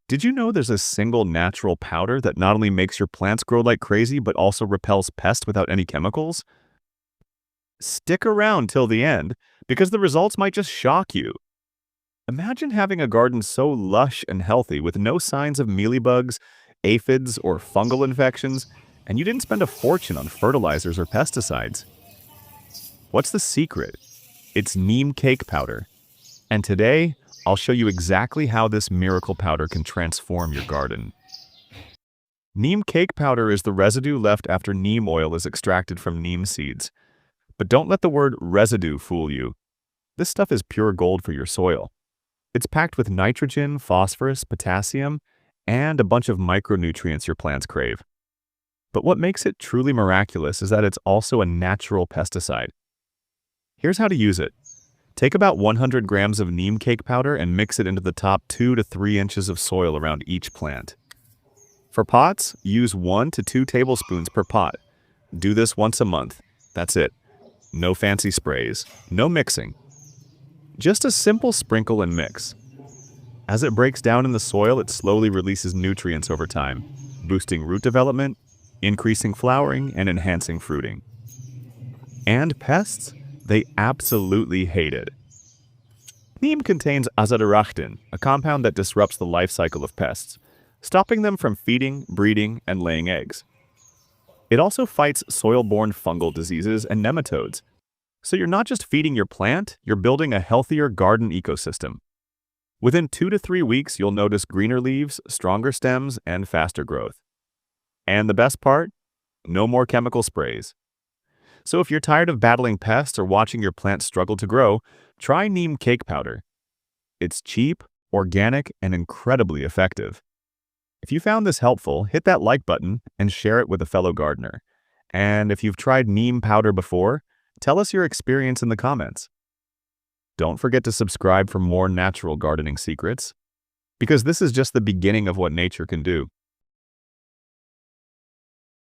Did you know there's a single natural powder that not only makes your plants grow like crazy, but also repels pests without any chemicals? Stick around till the end, because the results might just shock you. Imagine having a garden so lush and healthy with no signs of mealybugs, aphids, or fungal infections, and you didn't spend a fortune on fertilizers or pesticides. What's the secret? It's Neem Cake Powder. And today, I'll show you exactly how this miracle powder can transform your garden. Neem Cake Powder is the residue left after neem oil is extracted from neem seeds. But don't let the word residue fool you. This stuff is pure gold for your soil. It's packed with nitrogen, phosphorus, potassium, and a bunch of micronutrients your plants crave. But what makes it truly miraculous is that it's also a natural pesticide. Here's how to use it. Take about 100 grams of neem cake powder and mix it into the top 2 to 3 inches of soil around each plant. For pots, use 1 to 2 tablespoons per pot. Do this once a month. That's it. No fancy sprays, no mixing. Just a simple sprinkle and mix. As it breaks down in the soil, it slowly releases nutrients over time, boosting root development, increasing flowering, and enhancing fruiting. And pests? They absolutely hate it. Neem contains azadirachtin, a compound that disrupts the life cycle of pests, stopping them from feeding, breeding, and laying eggs. It also fights soil-borne fungal diseases and nematodes. So you're not just feeding your plant, you're building a healthier garden ecosystem. Within 2 to 3 weeks, you'll notice greener leaves, stronger stems, and faster growth. And the best part? No more chemical sprays. So if you're tired of battling pests or watching your plants struggle to grow, try Neem Cake Powder. It's cheap, organic, and incredibly effective. If you found this helpful, hit that like button and share it with a fellow gardener. And if you've tried neem powder before, tell us your experience in the comments. Don't forget to subscribe for more natural gardening secrets, because this is just the beginning of what nature can do.